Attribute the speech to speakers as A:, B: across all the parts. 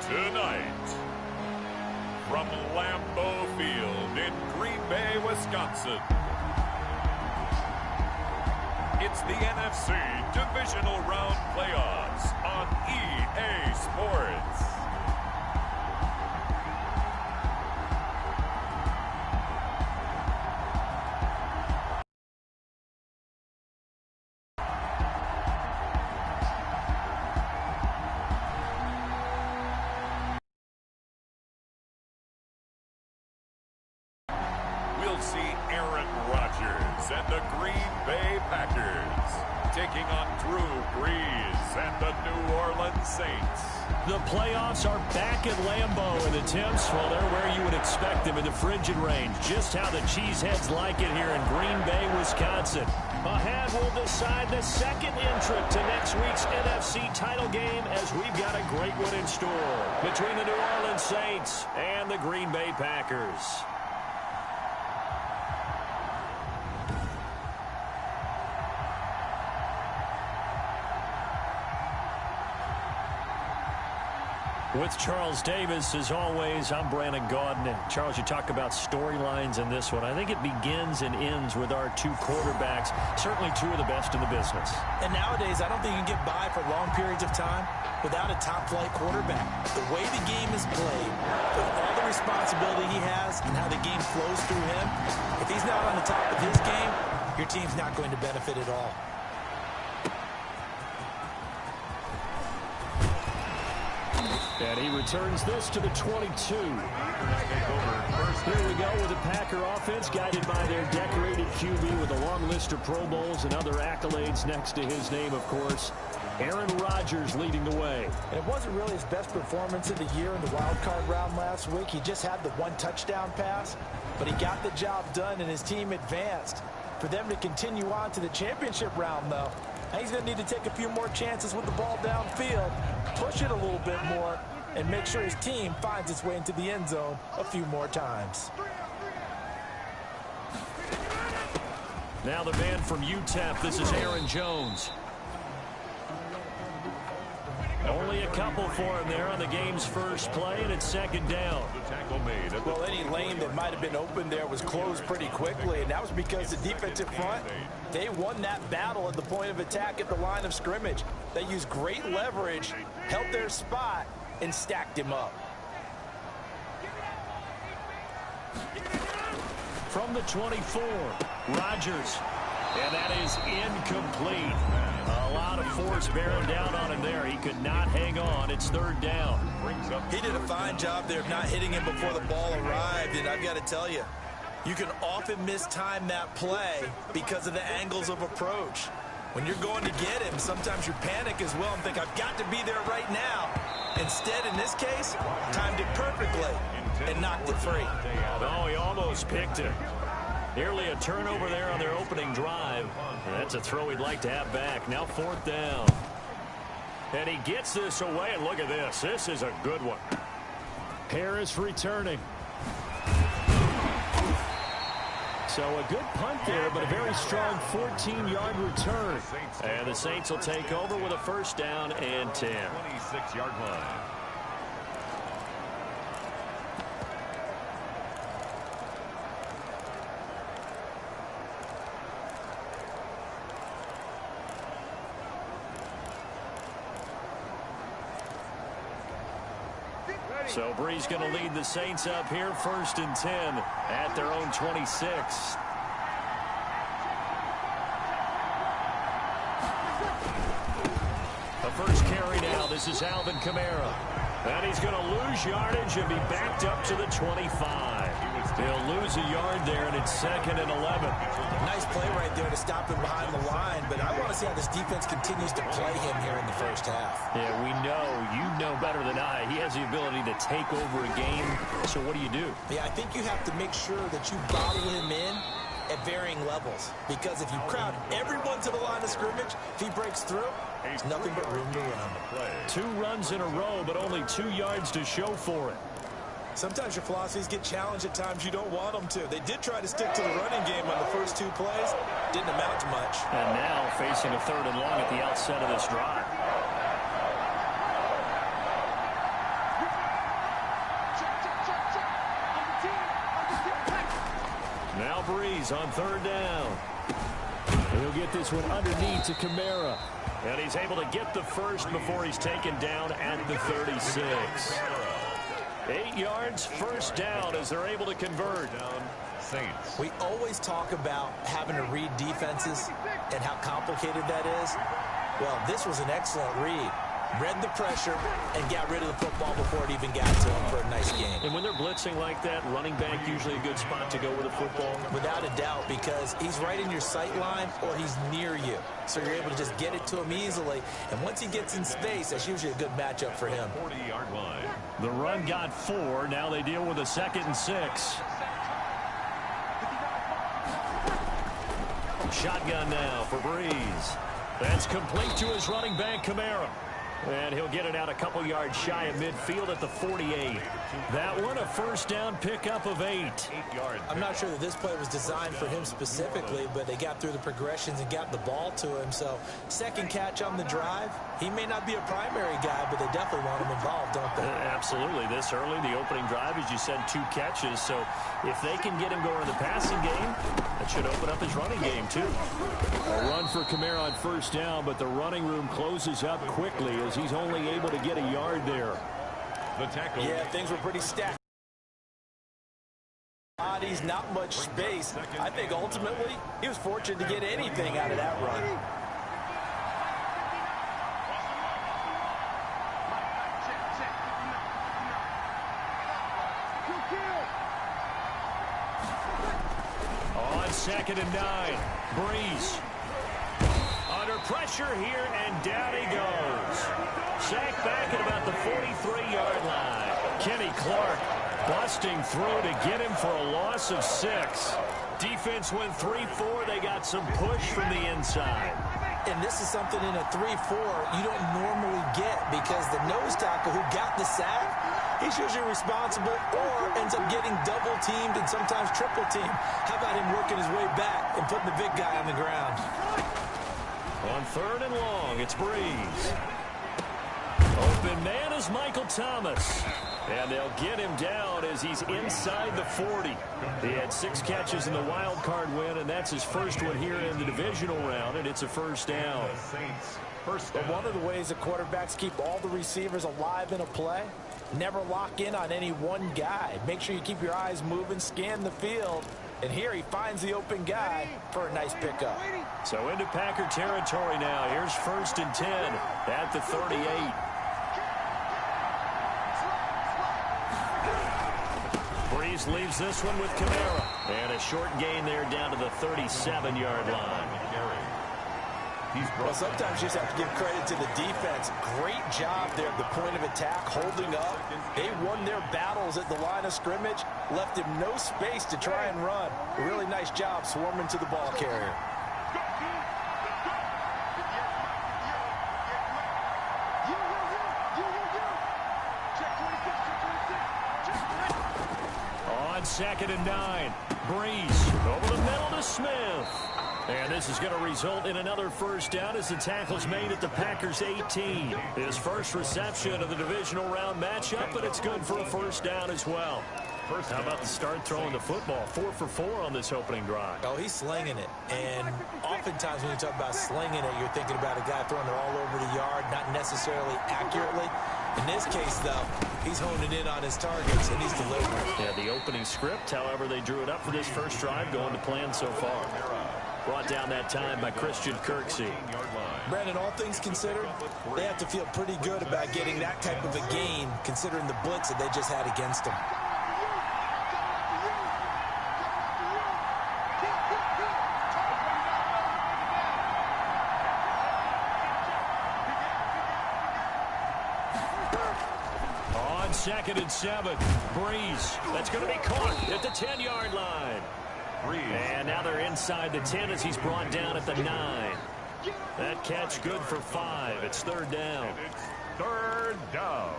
A: Tonight, from Lambeau Field in Green Bay, Wisconsin, it's the NFC Divisional Round Playoffs on EA Sports. We'll see Aaron Rodgers and the Green Bay Packers taking on Drew Brees and the New Orleans Saints.
B: The playoffs are back at Lambeau, and the temps, well, they're where you would expect them in the frigid range. Just how the Cheeseheads like it here in Green Bay, Wisconsin. Ahead, we'll decide the second entrant to next week's NFC title game, as we've got a great one in store between the New Orleans Saints and the Green Bay Packers. With Charles Davis, as always, I'm Brandon Gaudin. And Charles, you talk about storylines in this one. I think it begins and ends with our two quarterbacks, certainly two of the best in the business.
C: And nowadays, I don't think you can get by for long periods of time without a top-flight quarterback. The way the game is played, with all the responsibility he has and how the game flows through him, if he's not on the top of his game, your team's not going to benefit at all.
B: And he returns this to the 22. Here we go with the Packer offense, guided by their decorated QB with a long list of Pro Bowls and other accolades next to his name, of course. Aaron Rodgers leading the way.
C: And it wasn't really his best performance of the year in the wild card round last week. He just had the one touchdown pass, but he got the job done and his team advanced. For them to continue on to the championship round, though, he's going to need to take a few more chances with the ball downfield, push it a little bit more, and make sure his team finds its way into the end zone a few more times.
B: Now the man from UTEP, this is Aaron Jones. Only a couple for him there on the game's first play, and it's second down.
C: Well, any lane that might have been open there was closed pretty quickly, and that was because the defensive front, they won that battle at the point of attack at the line of scrimmage. They used great leverage, held their spot, and stacked him up.
B: From the 24, Rodgers. And that is incomplete. A lot of force bearing down on him there. He could not hang on. It's third down.
C: He did a fine job there of not hitting him before the ball arrived. And I've got to tell you, you can often mistime that play because of the angles of approach. When you're going to get him, sometimes you panic as well and think, I've got to be there right now. Instead, in this case, timed it perfectly and knocked it free.
B: Oh, he almost picked it. Nearly a turnover there on their opening drive. And that's a throw he'd like to have back. Now fourth down. And he gets this away, and look at this. This is a good one. Harris returning. So a good punt there, but a very strong 14-yard return. And the Saints will take over with a first down and 10.
A: 26-yard line.
B: So Brees going to lead the Saints up here, first and 10 at their own 26. The first carry now. This is Alvin Kamara. And he's going to lose yardage and be backed up to the 25. He'll lose a yard there, and it's second and 11.
C: Nice play right there to stop him behind the line, but I want to see how this defense continues to play him here in the first half.
B: Yeah, we know, you know better than I, he has the ability to take over a game. So what do you do?
C: Yeah, I think you have to make sure that you bottle him in at varying levels, because if you crowd everyone to the line of scrimmage, if he breaks through, there's nothing but room to run.
B: 2 runs in a row, but only 2 yards to show for it.
C: Sometimes your philosophies get challenged at times you don't want them to. They did try to stick to the running game on the first 2 plays. Didn't amount to much.
B: And now facing a third and long at the outset of this drive. Breeze on third down. He'll get this one underneath to Kamara. And he's able to get the first before he's taken down at the 36. 8 yards, first down as they're able to convert.
C: Saints. We always talk about having to read defenses and how complicated that is. Well, this was an excellent read. Read the pressure and got rid of the football before it even got to him for a nice game.
B: And when they're blitzing like that, running back usually a good spot to go with the football.
C: Without a doubt, because he's right in your sight line or he's near you. So you're able to just get it to him easily. And once he gets in space, that's usually a good matchup for him.
A: 40-yard line.
B: The run got 4. Now they deal with a 2nd and 6. Shotgun now for Breeze. That's complete to his running back, Kamara. And he'll get it out a couple yards shy of midfield at the 48. That one a first down pickup of 8.
A: 8 yards.
C: I'm not sure that this play was designed for him specifically, but they got through the progressions and got the ball to him. So second catch on the drive. He may not be a primary guy, but they definitely want him involved, don't they?
B: Absolutely. This early, the opening drive, as you said, 2 catches. So if they can get him going in the passing game, that should open up his running game too. A run for Kamara on first down, but the running room closes up quickly as he's only able to get a yard there.
A: The tackle.
C: Yeah, things were pretty stacked. Bodies, not much space. I think ultimately he was fortunate to get anything out of that run.
B: On 2nd and 9, Breeze. Under pressure here, and down he goes. Sacked back at about the 43-yard line. Kenny Clark busting through to get him for a loss of 6. Defense went 3-4. They got some push from the inside.
C: And this is something in a 3-4 you don't normally get because the nose tackle who got the sack, he's usually responsible or ends up getting double-teamed and sometimes triple-teamed. How about him working his way back and putting the big guy on the ground?
B: On 3rd and long, it's Breeze. Open man is Michael Thomas. And they'll get him down as he's inside the 40. He had 6 catches in the wild card win, and that's his first one here in the divisional round, and it's a first down.
C: But one of the ways that quarterbacks keep all the receivers alive in a play, never lock in on any one guy. Make sure you keep your eyes moving, scan the field. And here he finds the open guy for a nice pickup.
B: So into Packer territory now. Here's 1st and 10 at the 38. Breeze leaves this one with Kamara. And a short gain there down to the 37-yard line.
C: Well, sometimes you just have to give credit to the defense. Great job there at the point of attack, holding up. They won their battles at the line of scrimmage, left him no space to try and run. A really nice job swarming to the ball carrier.
B: On 2nd and 9, Breeze over the middle to Smith. And this is going to result in another first down as the tackle's made at the Packers' 18. His first reception of the divisional round matchup, but it's good for a first down as well. How about the start throwing the football? 4 for 4 on this opening drive.
C: Oh, he's slinging it. And oftentimes when you talk about slinging it, you're thinking about a guy throwing it all over the yard, not necessarily accurately. In this case, though, he's honing in on his targets, and he's delivering.
B: Yeah, the opening script, however, they drew it up for this first drive, going to plan so far. Brought down that time by Christian Kirksey.
C: Brandon, all things considered, they have to feel pretty good about getting that type of a gain, considering the blitz that they just had against them.
B: On 2nd and 7, Breeze. That's going to be caught at the 10-yard line. And now they're inside the 10 as he's brought down at the 9. That catch good for 5. It's 3rd down.
A: It's 3rd down.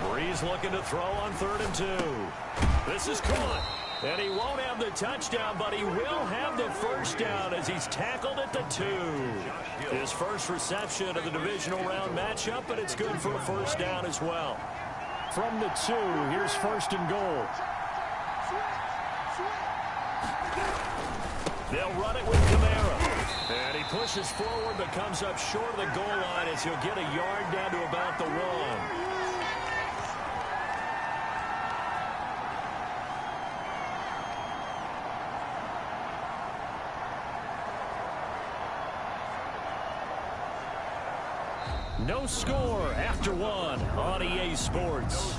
B: Breeze looking to throw on 3rd and 2. This is caught. And he won't have the touchdown, but he will have the first down as he's tackled at the 2. His first reception of the divisional round matchup, but it's good for a first down as well. From the 2, here's 1st and goal. They'll run it with Kamara. And he pushes forward but comes up short of the goal line as he'll get a yard down to about the 1. No score after 1 on EA Sports.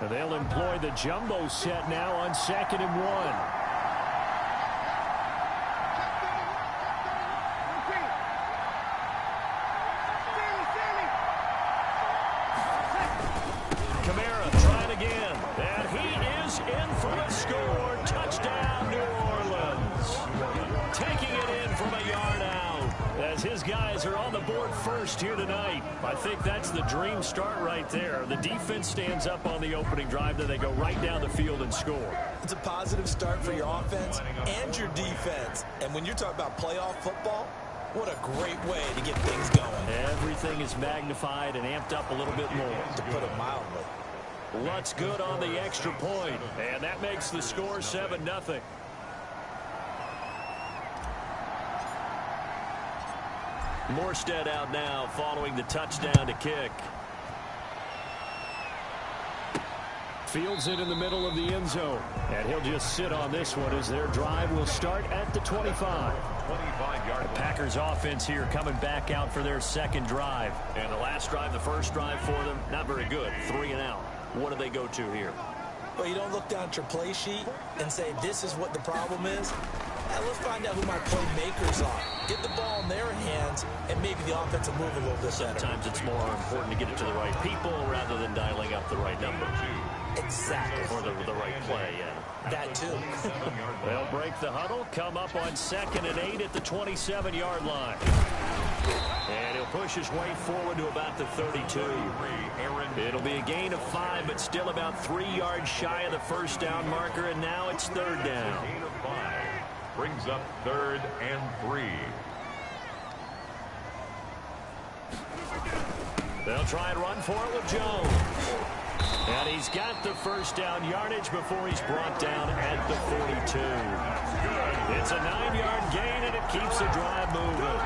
B: And they'll employ the jumbo set now on 2nd and 1. His guys are on the board first here tonight. I think that's the dream start right there. The defense stands up on the opening drive, then they go right down the field and score.
C: It's a positive start for your offense and your defense. And when you're talking about playoff football, what a great way to get things going.
B: Everything is magnified and amped up a little bit more.
C: To put it mildly.
B: What's good on the extra point? And that makes the score 7-0. Morstead out now following the touchdown to kick. Fields it in the middle of the end zone. And he'll just sit on this one as their drive will start at the 25. The Packers offense here coming back out for their second drive. And the last drive, the first drive for them, not very good. 3 and out. What do they go to here?
C: Well, you don't look down at your play sheet and say, this is what the problem is. Let's find out who my playmakers are. Get the ball in their hands, and maybe the offense will move a little bit better.
B: Sometimes it's more important to get it to the right people rather than dialing up the right number.
C: Exactly.
B: Or the right play, yeah.
C: That too.
B: They'll break the huddle, come up on 2nd and 8 at the 27-yard line. And he'll push his way forward to about the 32. It'll be a gain of 5, but still about 3 yards shy of the first down marker, and now it's 3rd down.
A: Gain of 5 brings up 3rd and 3.
B: They'll try and run for it with Jones. And he's got the first down yardage before he's brought down at the 42. It's a 9-yard gain, and it keeps the drive moving.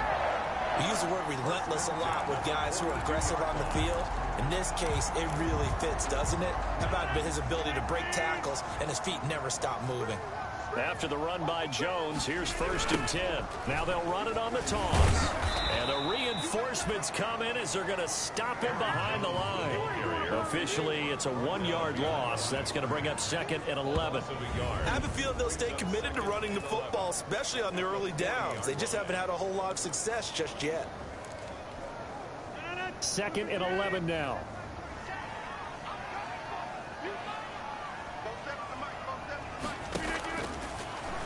C: We use the word relentless a lot with guys who are aggressive on the field. In this case, it really fits, doesn't it? How about his ability to break tackles and his feet never stop moving?
B: After the run by Jones, here's 1st and 10. Now they'll run it on the toss. And the reinforcements come in as they're going to stop him behind the line. Officially, it's a 1-yard loss. That's going to bring up 2nd and 11.
C: I have a feeling they'll stay committed to running the football, especially on the early downs. They just haven't had a whole lot of success just yet.
B: 2nd and 11 now.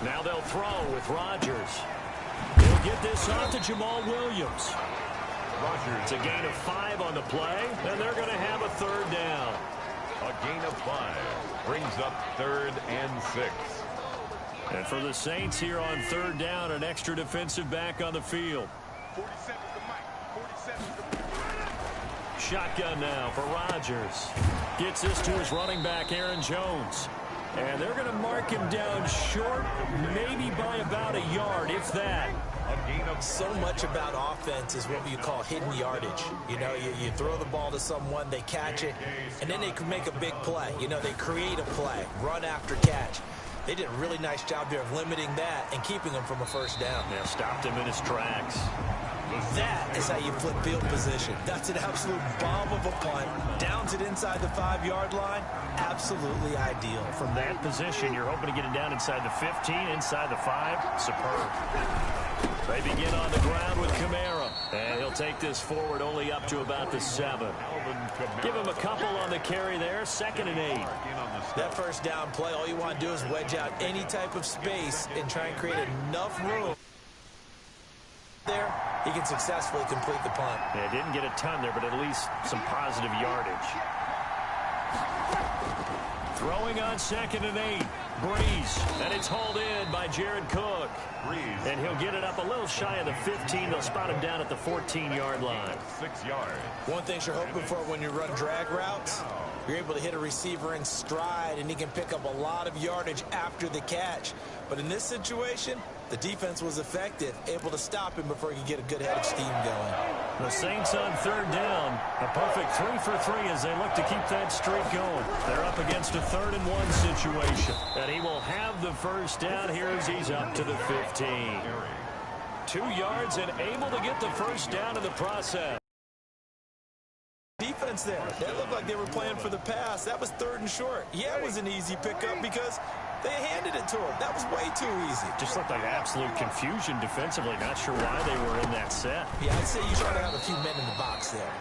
B: Now they'll throw with Rodgers. He'll get this off to Jamal Williams. Rodgers, it's a gain of 5 on the play, and they're going to have a 3rd down.
A: A gain of 5 brings up 3rd and 6.
B: And for the Saints here on 3rd down, an extra defensive back on the field.
D: 47 to Mike. 47 to...
B: Shotgun now for Rodgers. Gets this to his running back, Aaron Jones. And they're going to mark him down short, maybe by about a yard, if that.
C: So much about offense is what you call hidden yardage. You know, you throw the ball to someone, they catch it, and then they can make a big play. You know, they create a play, run after catch. They did a really nice job there of limiting that and keeping him from a first down.
B: Yeah, stopped him in his tracks.
C: That is how you flip field position. That's an absolute bomb of a punt. Downs it inside the 5-yard line. Absolutely ideal.
B: From that position, you're hoping to get it down inside the 15, inside the 5. Superb. They begin on the ground with Kamara. And he'll take this forward only up to about the 7. Give him a couple on the carry there. 2nd and 8.
C: That first down play, all you want to do is wedge out any type of space and try and create enough room there, he can successfully complete the punt.
B: Yeah, didn't get a ton there, but at least some positive yardage. Throwing on 2nd and 8. Breeze, and it's hauled in by Jared Cook.
A: Breeze.
B: And he'll get it up a little shy of the 15. They'll spot him down at the 14-yard line.
A: 6 yards.
C: One thing you're hoping for when you run drag routes, you're able to hit a receiver in stride, and he can pick up a lot of yardage after the catch. But in this situation, the defense was effective, able to stop him before he could get a good head of steam going.
B: The Saints on 3rd down. A perfect 3 for 3 as they look to keep that streak going. They're up against a 3rd and 1 situation. And he will have the first down here as he's up to the 15. 2 yards and able to get the first down in the process.
C: Defense there. That looked like they were playing for the pass. That was 3rd and short. Yeah, it was an easy pickup because they handed it to him. That was way too easy.
B: Just looked like absolute confusion defensively. Not sure why they were in that set.
C: Yeah, I'd say you try to have a few men in the box there.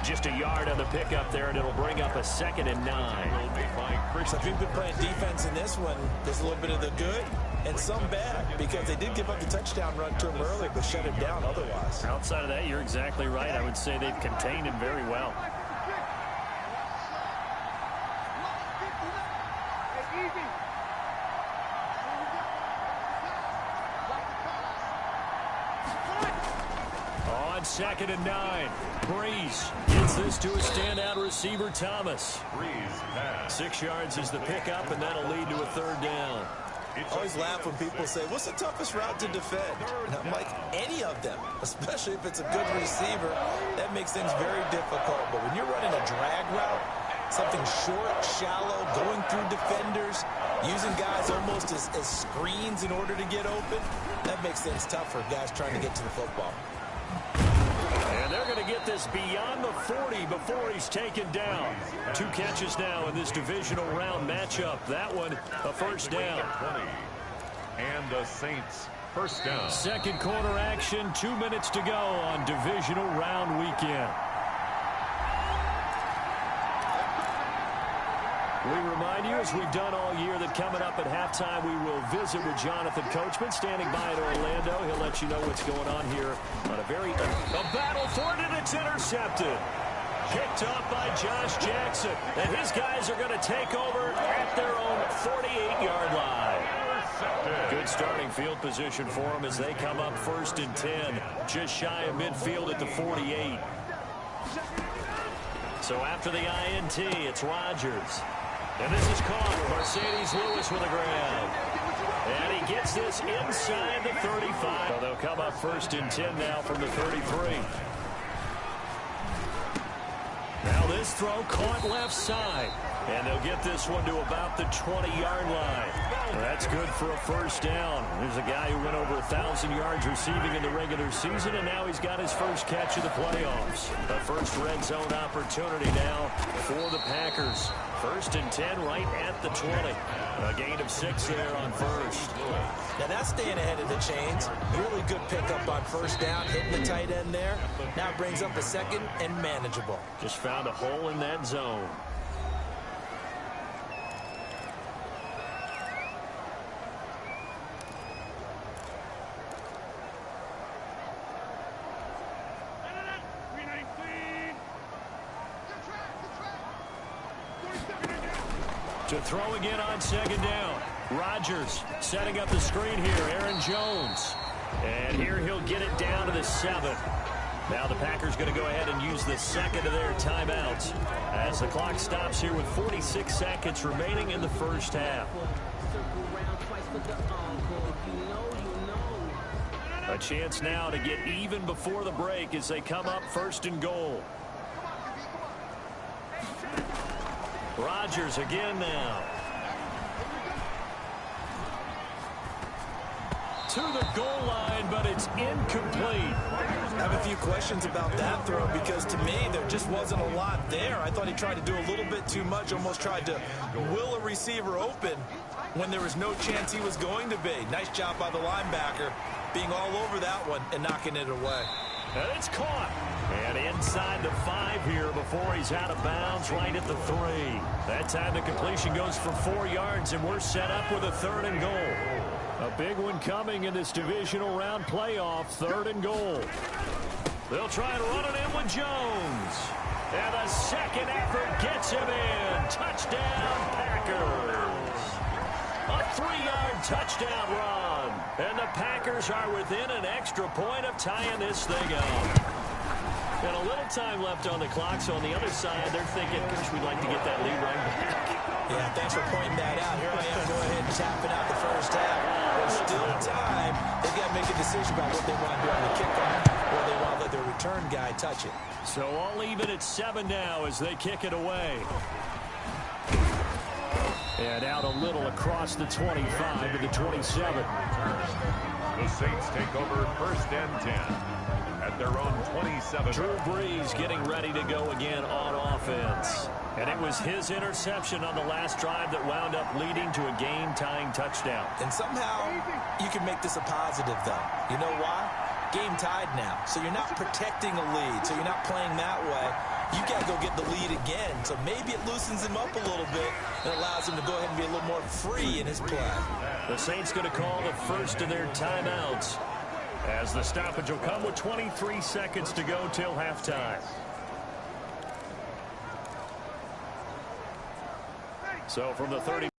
B: Just a yard on the pickup there, and it'll bring up a 2nd and 9.
C: So if you've been playing defense in this one, there's a little bit of the good and some bad because they did give up the touchdown run to him earlier, but shut him down otherwise.
B: Outside of that, you're exactly right. I would say they've contained him very well. On 2nd and 9, Breeze gets this to a standout receiver, Thomas.
A: Breeze pass.
B: 6 yards is the pickup, and that'll lead to a 3rd down.
C: I always laugh when people say, what's the toughest route to defend? And I'm like, any of them, especially if it's a good receiver. That makes things very difficult. But when you're running a drag route, something short, shallow, going through defenders, using guys almost as screens in order to get open, that makes things tough for guys trying to get to the football.
B: And they're going to get this beyond the 40 before he's taken down. 2 catches now in this divisional round matchup. That one, a first down.
A: 20. And the Saints, first down.
B: 2nd quarter action, 2 minutes to go on divisional round weekend. We remind you, as we've done all year, that coming up at halftime, we will visit with Jonathan Coachman, standing by in Orlando. He'll let you know what's going on here on a battle for it, and it's intercepted. Picked off by Josh Jackson, and his guys are going to take over at their own 48-yard line. Good starting field position for them as they come up 1st and 10, just shy of midfield at the 48. So after the INT, it's Rodgers. And this is caught. Mercedes Lewis with a grab. And he gets this inside the 35. So they'll come up 1st and 10 now from the 33. Now this throw caught left side. And they'll get this one to about the 20-yard line. That's good for a first down. There's a guy who went over 1,000 yards receiving in the regular season, and now he's got his first catch of the playoffs. A first red zone opportunity now for the Packers. 1st and 10 right at the 20. A gain of 6 there on 1st.
C: Now that's staying ahead of the chains. Really good pickup on 1st down, hitting the tight end there. Now it brings up a 2nd and manageable.
B: Just found a hole in that zone. To throw again on 2nd down. Rodgers setting up the screen here. Aaron Jones. And here he'll get it down to the 7. Now the Packers going to go ahead and use the 2nd of their timeouts as the clock stops here with 46 seconds remaining in the first half. A chance now to get even before the break as they come up 1st and goal. Rodgers again now. To the goal line, but it's incomplete.
C: I have a few questions about that throw because to me there just wasn't a lot there. I thought he tried to do a little bit too much, almost tried to will a receiver open when there was no chance he was going to be. Nice job by the linebacker being all over that one and knocking it away.
B: And it's caught. And inside the 5 here before he's out of bounds right at the 3. That time the completion goes for 4 yards, and we're set up with a 3rd and goal. A big one coming in this divisional round playoff, 3rd and goal. They'll try and run it in with Jones. And the second effort gets him in. Touchdown, Packers. A 3-yard touchdown run. And the Packers are within an extra point of tying this thing up. And a little time left on the clock, so on the other side, they're thinking, gosh, we'd like to get that lead right back.
C: Yeah, thanks for pointing that out. Here I am going ahead and tapping out the first half. There's still time. They've got to make a decision about what they want to do on the kickoff, or they want to let their return guy touch it.
B: So all even at 7 now as they kick it away. And out a little across the 25 to the 27.
A: The Saints take over 1st and 10 at their own 27.
B: Drew Brees getting ready to go again on offense. And it was his interception on the last drive that wound up leading to a game-tying touchdown.
C: And somehow you can make this a positive, though. You know why? Game tied now. So you're not protecting a lead. So you're not playing that way. You got to go get the lead again. So maybe it loosens him up a little bit and allows him to go ahead and be a little more free in his play.
B: The Saints going to call the first of their timeouts, as the stoppage will come with 23 seconds to go till halftime. So from the 30.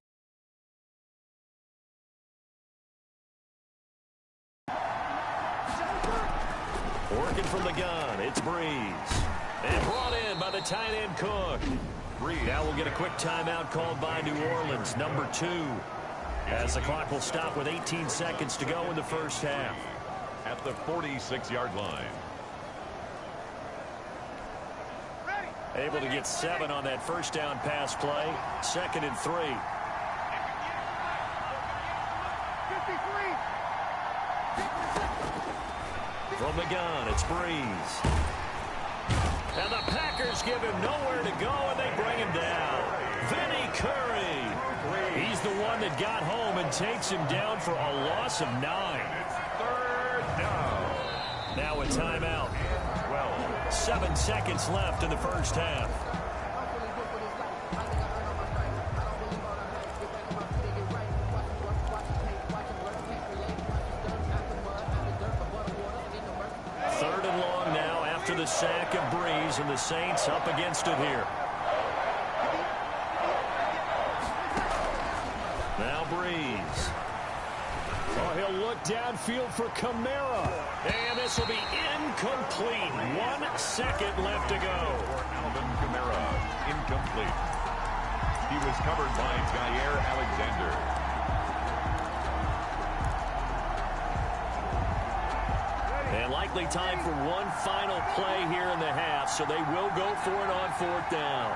B: Working from the gun, it's Brees. And brought in by the tight end Cook. Now we'll get a quick timeout called by New Orleans, number 2. As the clock will stop with 18 seconds to go in the first half.
A: At the 46-yard line.
B: Able to get 7 on that first down pass play. 2nd and 3.
D: 53.
B: From the gun, it's Brees. And the Packers give him nowhere to go, and they bring him down. Vinny Curry. He's the one that got home and takes him down for a loss of 9.
A: 3rd down.
B: Now a timeout. 7 seconds left in the first half. Third and long now after the sack of Brees, and the Saints up against it here. Now Brees. Oh, he'll look downfield for Kamara. And this will be incomplete. 1 second left to go.
A: Alvin Kamara, incomplete. He was covered by Jair Alexander.
B: And likely time for one final play here in the half, so they will go for it on 4th down.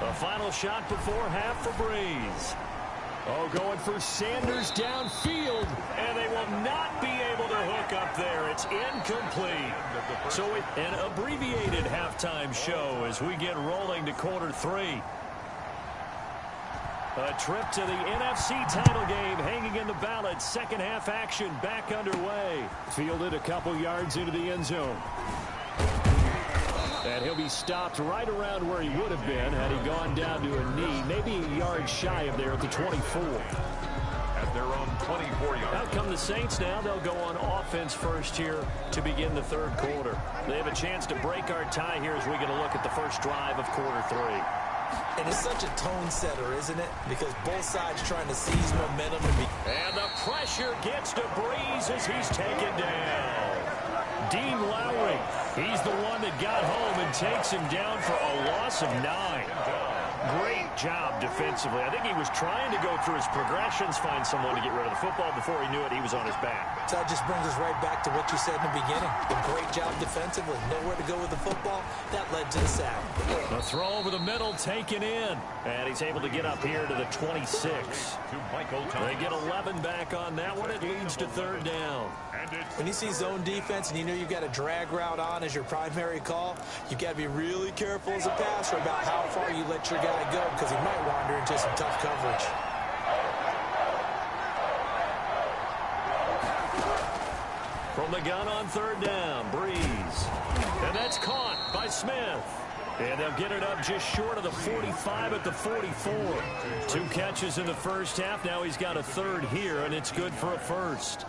B: A final shot before half for Brees. Oh, going for Sanders downfield, and they will not be able to hook up there. It's incomplete. So an abbreviated halftime show as we get rolling to quarter 3. A trip to the NFC title game hanging in the balance. Second half action back underway. Fielded a couple yards into the end zone. And he'll be stopped right around where he would have been had he gone down to a knee, maybe a yard shy of there at the 24.
A: At their own 24-yard.
B: Out come the Saints now. They'll go on offense first here to begin the 3rd quarter. They have a chance to break our tie here as we get a look at the first drive of quarter 3.
C: And it's such a tone setter, isn't it? Because both sides trying to seize momentum.
B: And the pressure gets to Brees as he's taken down. Dean Lowry, he's the one that got home and takes him down for a loss of 9. Great job defensively. I think he was trying to go through his progressions, find someone to get rid of the football. Before he knew it, he was on his back.
C: So that just brings us right back to what you said in the beginning. A great job defensively. Nowhere to go with the football. That led to the sack.
B: A throw over the middle taken in. And he's able to get up here to the 26. They get 11 back on that one. It leads to 3rd down.
C: When you see zone defense and you know you've got a drag route on as your primary call, you've got to be really careful as a passer about how far you let your guy go, because he might wander into some tough coverage.
B: From the gun on 3rd down, Brees. And that's caught by Smith. And they'll get it up just short of the 45 at the 44. 2 catches in the first half. Now he's got a third here, and it's good for a first.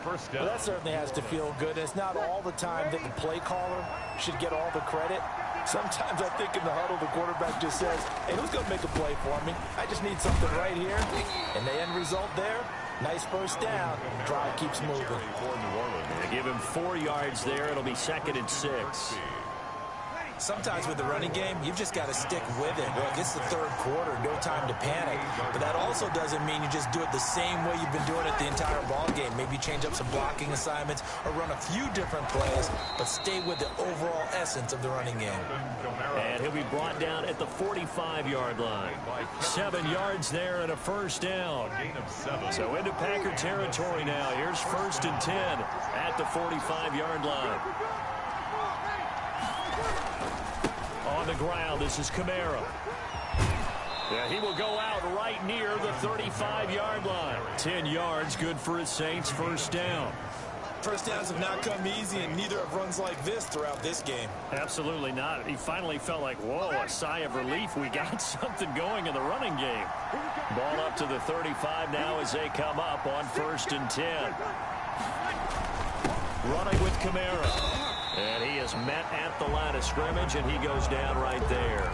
C: Well, that certainly has to feel good. It's not all the time that the play caller should get all the credit. Sometimes I think in the huddle, the quarterback just says, hey, who's going to make a play for me? I just need something right here. And the end result there, nice first down. Drive keeps moving.
B: They give him 4 yards there. It'll be 2nd and 6.
C: Sometimes with the running game, you've just got to stick with it. Look, it's the third quarter, no time to panic. But that also doesn't mean you just do it the same way you've been doing it the entire ball game. Maybe change up some blocking assignments or run a few different plays, but stay with the overall essence of the running game.
B: And he'll be brought down at the 45-yard line. 7 yards there and a first down. So into Packer territory now. Here's 1st and 10 at the 45-yard line. On the ground, this is Kamara. Yeah, he will go out right near the 35-yard line. 10 yards, good for his Saints, first down.
C: First downs have not come easy, and neither have runs like this throughout this game.
B: Absolutely not. He finally felt like, whoa, a sigh of relief. We got something going in the running game. Ball up to the 35 now as they come up on 1st and 10. Running with Kamara. And he is met at the line of scrimmage, and he goes down right there.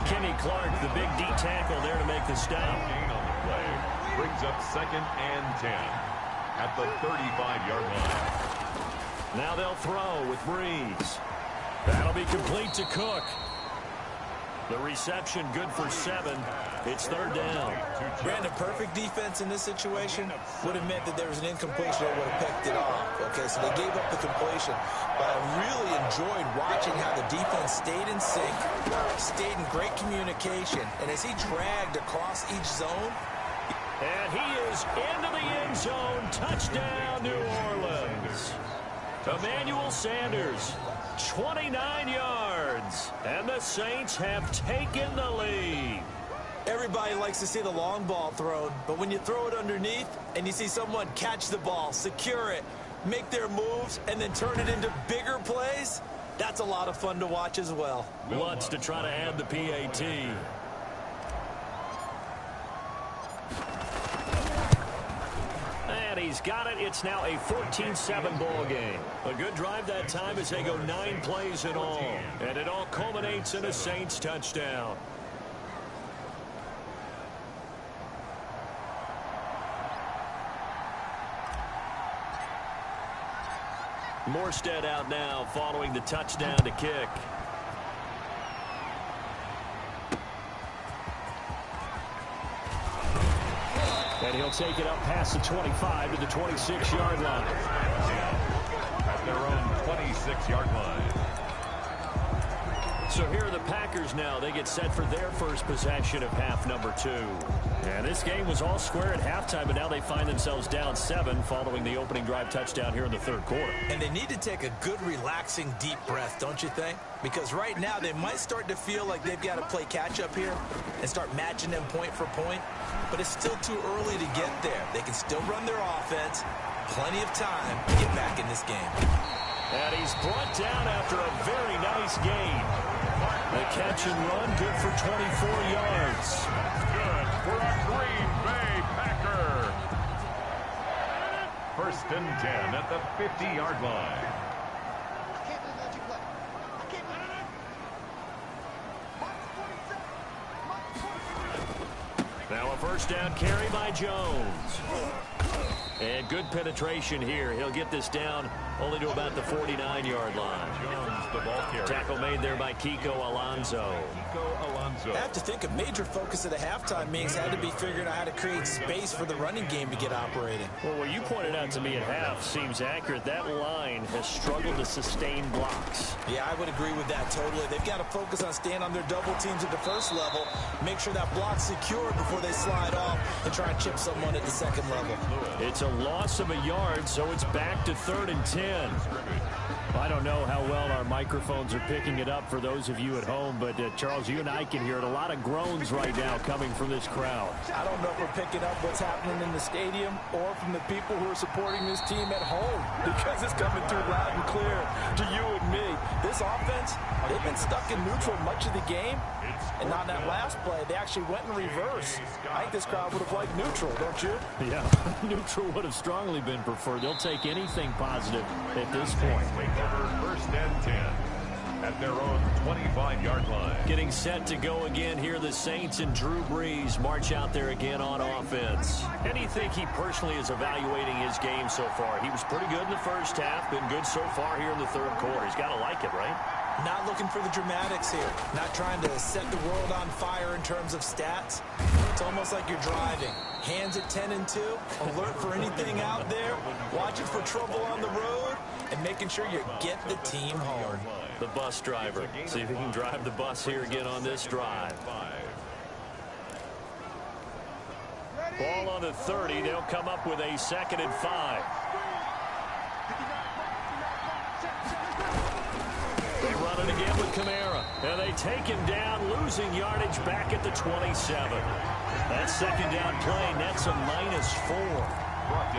B: Kenny Clark, the big D tackle there to make the stop.
A: Gain on the play brings up 2nd and 10 at the 35-yard line.
B: Now they'll throw with Breeze. That'll be complete to Cook. The reception good for 7. It's 3rd down.
C: Brandon, perfect defense in this situation would have meant that there was an incompletion that would have picked it off. Okay, so they gave up the completion. But I really enjoyed watching how the defense stayed in sync, stayed in great communication, and as he dragged across each zone.
B: And he is into the end zone. Touchdown, New Orleans. Emmanuel Sanders, 29 yards. And the Saints have taken the lead.
C: Everybody likes to see the long ball thrown, but when you throw it underneath and you see someone catch the ball, secure it, make their moves, and then turn it into bigger plays, that's a lot of fun to watch as well.
B: Wants to try to add the PAT. And he's got it. It's now a 14-7 ball game. A good drive that time as they go 9 plays in all. And it all culminates in a Saints touchdown. Morstead out now following the touchdown to kick. And he'll take it up past the 25 to the 26-yard line.
A: At their own 26-yard line.
B: So here are the Packers now. They get set for their first possession of half number 2. And this game was all square at halftime, but now they find themselves down 7 following the opening drive touchdown here in the 3rd quarter.
C: And they need to take a good, relaxing, deep breath, don't you think? Because right now they might start to feel like they've got to play catch-up here and start matching them point for point. But it's still too early to get there. They can still run their offense. Plenty of time to get back in this game.
B: And he's brought down after a very nice gain. The catch and run, good for 24 yards.
A: Good for a Green Bay Packer. 1st and 10 at the 50-yard line.
B: Now a first down carry by Jones. And good penetration here. He'll get this down only to about the 49-yard line.
A: Jones, the ball carrier.
B: Tackle made there by Kiko Alonso.
C: I have to think a major focus of the halftime meetings had to be figuring out how to create space for the running game to get operating.
B: Well, what you pointed out to me at half seems accurate. That line has struggled to sustain blocks.
C: Yeah, I would agree with that totally. They've got to focus on staying on their double teams at the first level, make sure that block's secure before they slide off and try and chip someone at the second level.
B: It's a loss of a yard, so it's back to 3rd and 10. I don't know how well our microphones are picking it up for those of you at home, but Charles, you and I can hear it. A lot of groans right now coming from this crowd.
C: I don't know if we're picking up what's happening in the stadium or from the people who are supporting this team at home, because it's coming through loud and clear to you and me. This offense, they've been stuck in neutral much of the game. And on that last play, they actually went in reverse. I think this crowd would have liked neutral, don't you?
B: Yeah, neutral would have strongly been preferred. They'll take anything positive at this point.
A: First and 10 at their own 25-yard line.
B: Getting set to go again here, the Saints and Drew Brees march out there again on offense. How do you think he personally is evaluating his game so far? He was pretty good in the first half, been good so far here in the third quarter. He's got to like it, right?
C: Not looking for the dramatics here. Not trying to set the world on fire in terms of stats. It's almost like you're driving. Hands at 10 and 2. Alert for anything out there. Watching for trouble on the road. And making sure you get the team home.
B: The bus driver. See if he can drive the bus here again on this drive. Ball on the 30. They'll come up with a 2nd and 5. They run it again with Kamara. And they take him down, losing yardage back at the 27. That second down play nets a -4.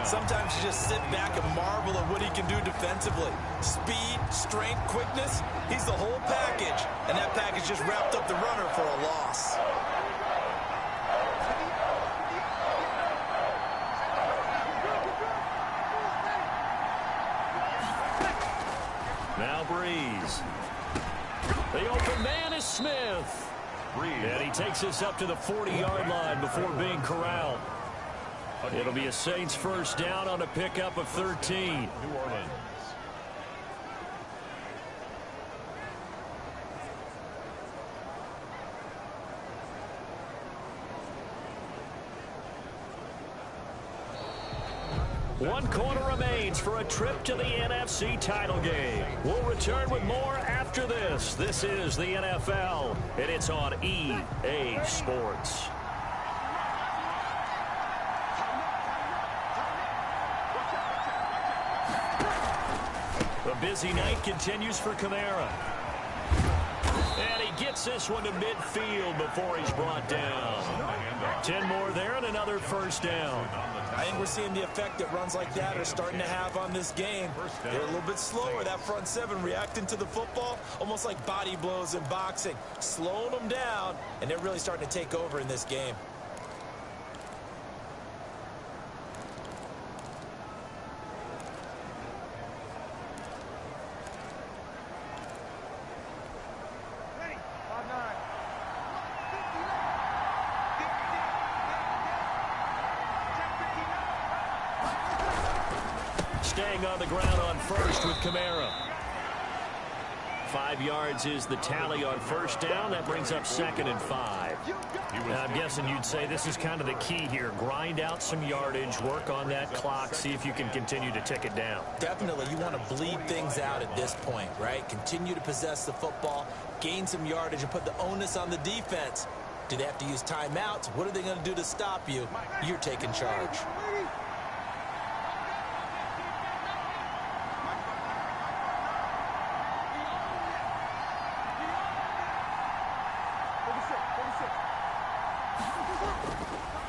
C: Sometimes you just sit back and marvel at what he can do defensively. Speed, strength, quickness. He's the whole package. And that package just wrapped up the runner for a loss.
B: Now Brees. The open man is Smith. And he takes us up to the 40-yard line before being corralled. It'll be a Saints first down on a pickup of 13.
A: New Orleans.
B: One quarter remains for a trip to the NFC title game. We'll return with more after this. This is the NFL, and it's on EA Sports. The busy night continues for Kamara. And he gets this one to midfield before he's brought down. 10 more there and another first down.
C: I think we're seeing the effect that runs like that are starting to have on this game. They're a little bit slower, that front seven reacting to the football, almost like body blows in boxing, slowing them down, and they're really starting to take over in this game.
B: Staying on the ground on first with Kamara. 5 yards is the tally on first down. That brings up 2nd and 5. Now, I'm guessing you'd say this is kind of the key here. Grind out some yardage, work on that clock, see if you can continue to tick it down.
C: Definitely. You want to bleed things out at this point, right? Continue to possess the football, gain some yardage, and put the onus on the defense. Do they have to use timeouts? What are they going to do to stop you? You're taking charge.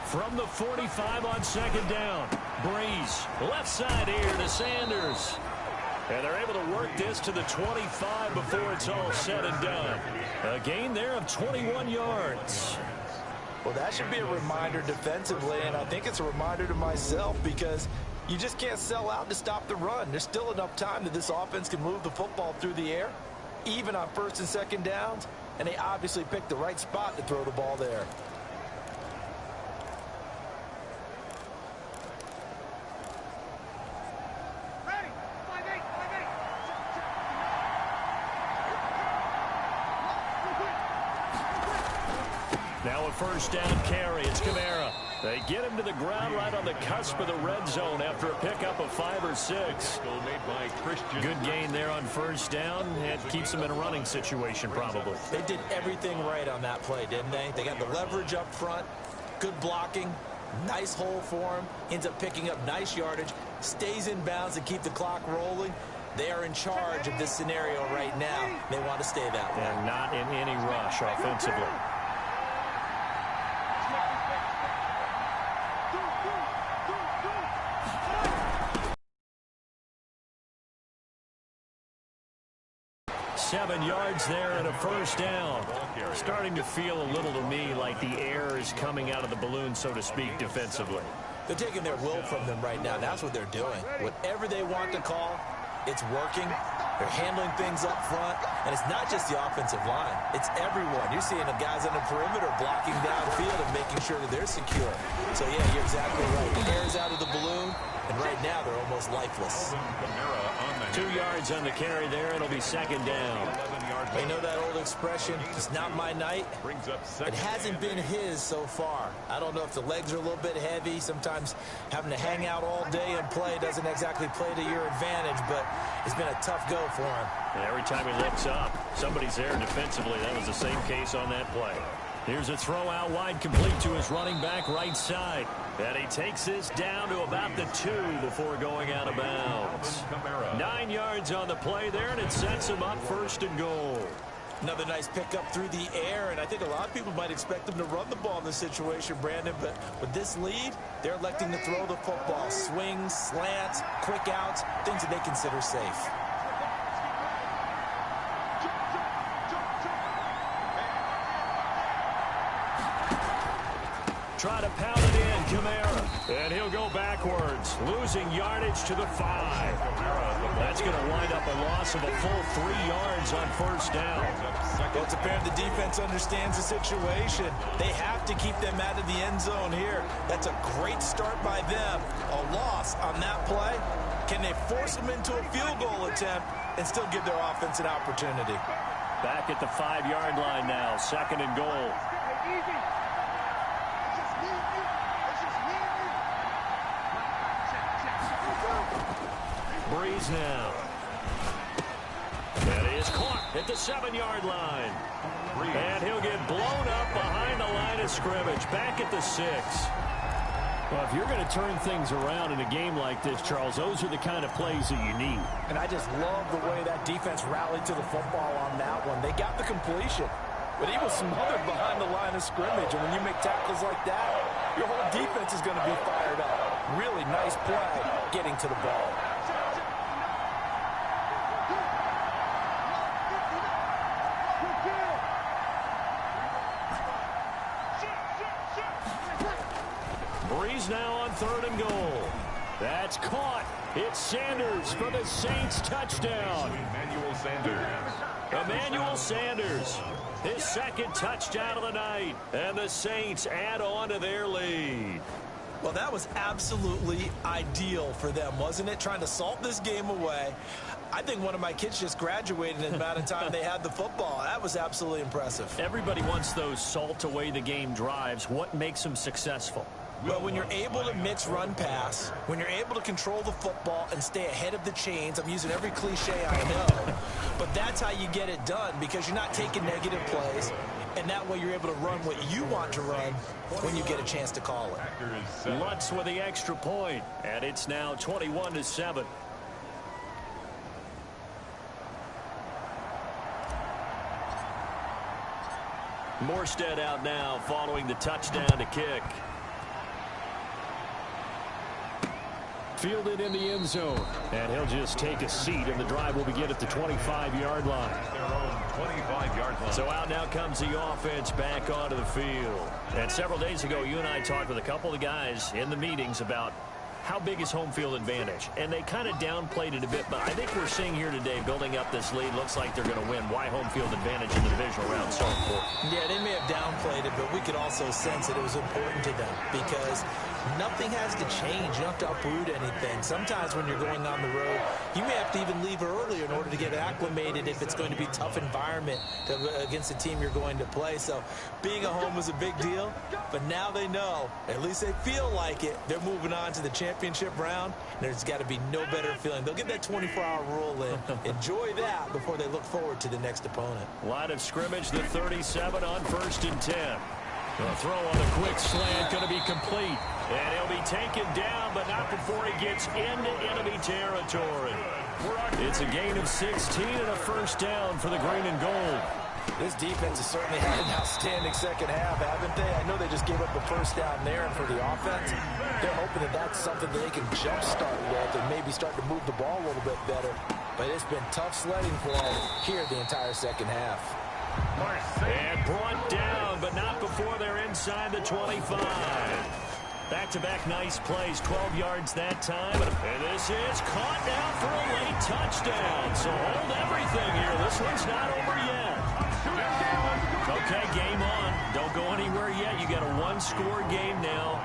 B: From the 45 on second down. Brees, left side here to Sanders. And they're able to work this to the 25 before it's all said and done. A gain there of 21 yards.
C: Well, that should be a reminder defensively, and I think it's a reminder to myself because you just can't sell out to stop the run. There's still enough time that this offense can move the football through the air, even on first and second downs, and they obviously picked the right spot to throw the ball there.
B: Now a first down carry. It's Kamara. They get him to the ground right on the cusp of the red zone after a pickup of 5 or 6. Good gain there on first down. It keeps them in a running situation probably.
C: They did everything right on that play, didn't they? They got the leverage up front, good blocking, nice hole for him, ends up picking up nice yardage, stays in bounds and keep the clock rolling. They are in charge of this scenario right now. They want to stay that way.
B: And not in any rush offensively. 7 yards there and a first down. Starting to feel a little to me like the air is coming out of the balloon, so to speak, defensively.
C: They're taking their will from them right now. That's what they're doing. Whatever they want to call, it's working. They're handling things up front, and it's not just the offensive line. It's everyone. You're seeing the guys on the perimeter blocking downfield and making sure that they're secure. So, yeah, you're exactly right. The air's out of the balloon, and right now they're almost lifeless.
B: 2 yards on the carry there. It'll be second down.
C: You know that old expression, it's not my night? It hasn't been his so far. I don't know if the legs are a little bit heavy. Sometimes having to hang out all day and play doesn't exactly play to your advantage, but it's been a tough go for him.
B: And every time he looks up, somebody's there defensively. That was the same case on that play. Here's a throw out wide, complete to his running back right side. And he takes this down to about the 2 before going out of bounds. 9 yards on the play there, and it sets him up first and goal.
C: Another nice pickup through the air, and I think a lot of people might expect them to run the ball in this situation, Brandon, but with this lead, they're electing to throw the football. Swings, slants, quick outs, things that they consider safe.
B: Try to pound it in, Kamara. And he'll go backwards, losing yardage to the 5. That's going to wind up a loss of a full 3 yards on first down.
C: Well, it's apparent the defense understands the situation. They have to keep them out of the end zone here. That's a great start by them. A loss on that play. Can they force them into a field goal attempt and still give their offense an opportunity?
B: Back at the 5-yard line now, second and goal. Breeze now. That is caught at the 7-yard line. And he'll get blown up behind the line of scrimmage. Back at the 6. Well, if you're going to turn things around in a game like this, Charles, those are the kind of plays that you need.
C: And I just love the way that defense rallied to the football on that one. They got the completion, but he was smothered behind the line of scrimmage. And when you make tackles like that, your whole defense is going to be fired up. Really nice play getting to the ball.
B: Breeze now on third and goal. That's caught. It's Sanders for the Saints touchdown. Emmanuel Sanders, his second touchdown of the night. And the Saints add on to their lead.
C: Well, that was absolutely ideal for them, wasn't it? Trying to salt this game away. I think one of my kids just graduated in the amount of time they had the football. That was absolutely impressive.
B: Everybody wants those salt away the game drives. What makes them successful?
C: Well, when you're able to mix run-pass, when you're able to control the football and stay ahead of the chains, I'm using every cliche I know, but that's how you get it done because you're not taking negative plays, and that way you're able to run what you want to run when you get a chance to call it.
B: Lutz with the extra point, and it's now 21-7. Morstead out now following the touchdown to kick. Fielded in the end zone, and he'll just take a seat, and the drive will begin at the 25-yard line. So out now comes the offense back onto the field. And several days ago, you and I talked with a couple of guys in the meetings about how big is home field advantage. And they kind of downplayed it a bit, but I think we're seeing here today, building up this lead, looks like they're going to win. Why home field advantage in the divisional round so important?
C: Yeah, they may have downplayed it, but we could also sense that it was important to them because nothing has to change. You don't have to uproot anything. Sometimes when you're going on the road, you may have to even leave earlier in order to get acclimated if it's going to be a tough environment against the team you're going to play. So being at home is a big deal, but now they know, at least they feel like it, they're moving on to the championship round. There's got to be no better feeling. They'll get that 24-hour rule in. Enjoy that before they look forward to the next opponent.
B: Line of scrimmage, the 37 on 1st and 10. The throw on the quick slant going to be complete. And he'll be taken down, but not before he gets into enemy territory. It's a gain of 16 and a first down for the green and gold.
C: This defense has certainly had an outstanding second half, haven't they? I know they just gave up the first down there, and for the offense, they're hoping that that's something that they can jumpstart with and maybe start to move the ball a little bit better. but it's been tough sledding for him here the entire second half.
B: And brought down, but not before they're inside the 25. Back-to-back nice plays, 12 yards that time. And this is caught down for a late touchdown. So hold everything here. This one's not over yet. Okay, game on. Don't go anywhere yet. You got a one-score game now.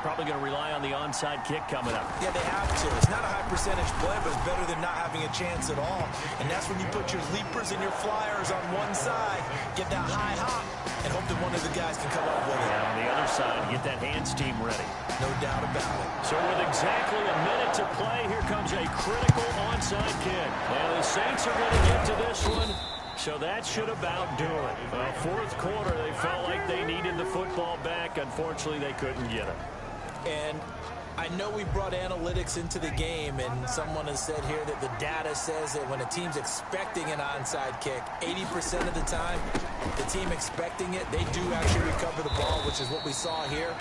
B: Probably going to rely on the onside kick coming up.
C: Yeah, they have to. It's not a high-percentage play, but it's better than not having a chance at all. And that's when you put your leapers and your flyers on one side, get that high hop, and hope that one of the guys can come up with it.
B: And on the other side, get that hands team ready.
C: No doubt about it. So
B: with exactly a minute to play, here comes a critical onside kick. And the Saints are going to get to this one. So that should about do it. Fourth quarter, they felt like they needed the football back. Unfortunately, they couldn't get it.
C: And I know we brought analytics into the game, and someone has said here that the data says that when a team's expecting an onside kick, 80% of the time, the team expecting it, they do actually recover the ball, which is what we saw here.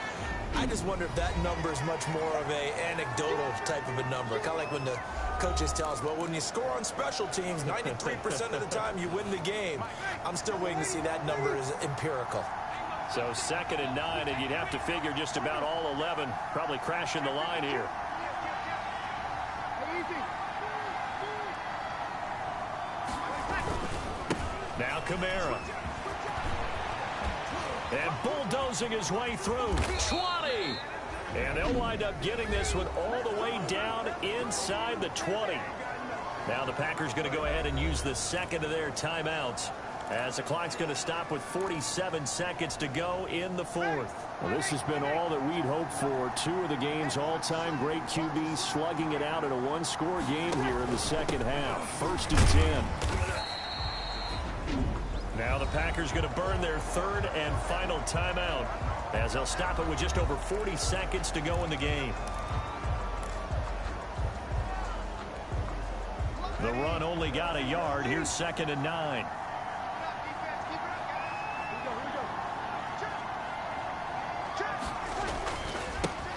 C: I just wonder if that number is much more of a anecdotal type of a number. Kind of like when the coaches tell us, well, when you score on special teams, 93% of the time you win the game. I'm still waiting to see that number is empirical.
B: So 2nd and 9, and you'd have to figure just about all 11 probably crashing the line here. Now Kamara. And bulldozing his way through. 20. And they'll wind up getting this one all the way down inside the 20. Now the Packers going to go ahead and use the second of their timeouts, as the clock's going to stop with 47 seconds to go in the fourth. Well, this has been all that we'd hoped for. Two of the game's all-time great QBs slugging it out in a one-score game here in the second half. 1st and 10. Now the Packers going to burn their third and final timeout, as they'll stop it with just over 40 seconds to go in the game. The run only got a yard. Here's 2nd and 9.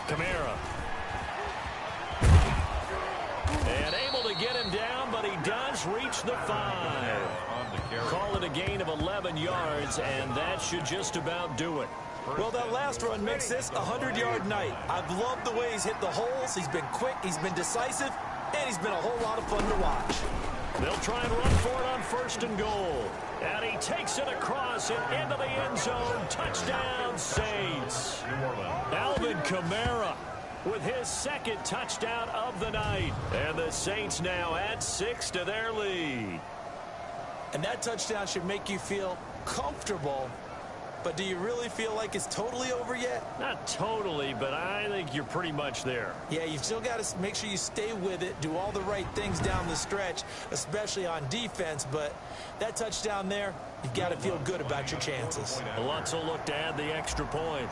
B: Kamara. And able to get him down, but he does reach the 5. Call it a gain of 11 yards, and that should just about do it.
C: Well, that last run makes this a 100-yard night. I've loved the way he's hit the holes. He's been quick, he's been decisive, and he's been a whole lot of fun to watch.
B: They'll try and run for it on 1st and goal. And he takes it across and into the end zone. Touchdown, Saints. Alvin Kamara with his second touchdown of the night. And the Saints now add 6 to their lead.
C: And that touchdown should make you feel comfortable. But do you really feel like it's totally over yet?
B: Not totally, but I think you're pretty much there.
C: Yeah, you've still got to make sure you stay with it, do all the right things down the stretch, especially on defense. But that touchdown there, you've got to feel good about your chances.
B: Lutz will look to add the extra point.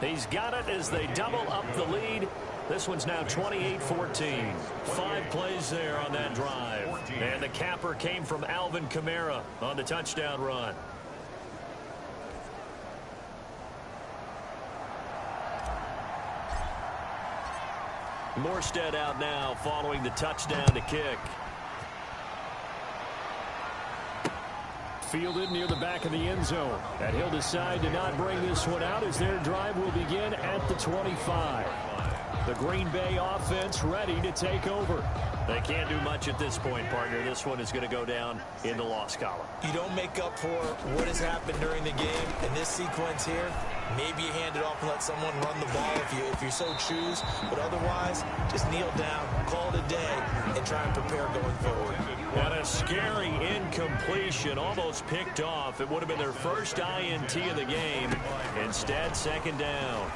B: He's got it as they double up the lead. This one's now 28-14. 5 plays there on that drive. And the capper came from Alvin Kamara on the touchdown run. Morstead out now following the touchdown to kick. Fielded near the back of the end zone. And he'll decide to not bring this one out as their drive will begin at the 25. The Green Bay offense ready to take over. They can't do much at this point, partner. This one is going to go down in the loss column.
C: You don't make up for what has happened during the game in this sequence here. Maybe you hand it off and let someone run the ball if you so choose. But otherwise, just kneel down, call it a day, and try and prepare going forward.
B: What a scary incompletion, almost picked off. It would have been their first INT of the game. Instead, 2nd down.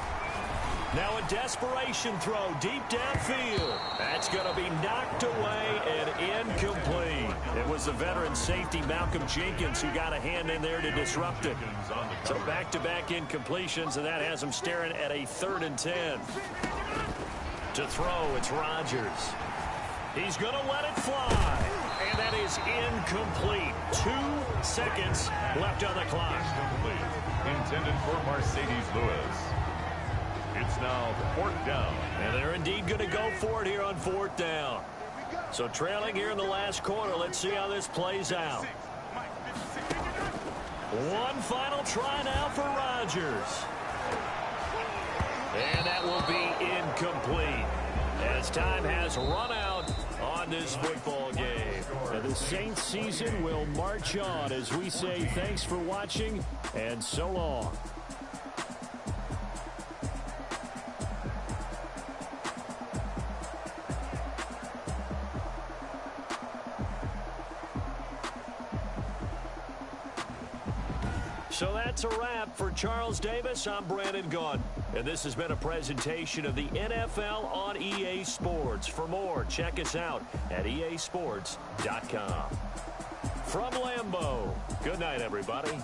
B: Now a desperation throw deep downfield. That's going to be knocked away and incomplete. It was the veteran safety Malcolm Jenkins who got a hand in there to disrupt it. So back-to-back incompletions, and that has him staring at a 3rd and 10. To throw, it's Rodgers. He's going to let it fly. And that is incomplete. 2 seconds left on the clock.
A: Intended for Mercedes Lewis. It's now 4th down.
B: And they're indeed going to go for it here on 4th down. So trailing here in the last quarter. Let's see how this plays out. One final try now for Rodgers. And that will be incomplete, as time has run out on this football game. And the Saints season will march on as we say thanks for watching and so long. So that's a wrap for Charles Davis. I'm Brandon Gaudin, and this has been a presentation of the NFL on EA Sports. For more, check us out at easports.com. From Lambeau, good night, everybody.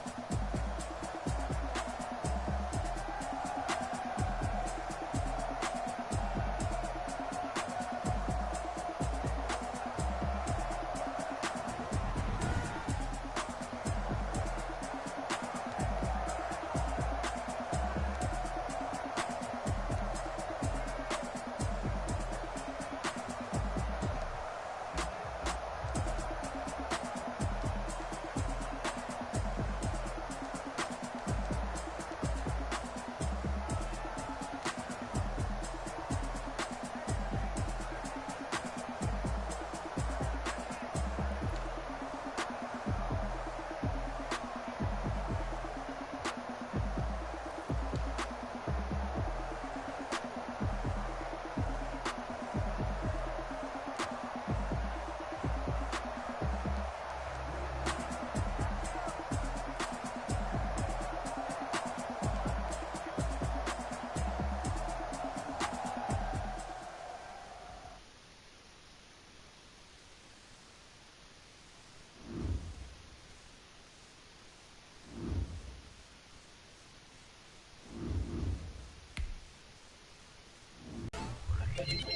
E: Thank you.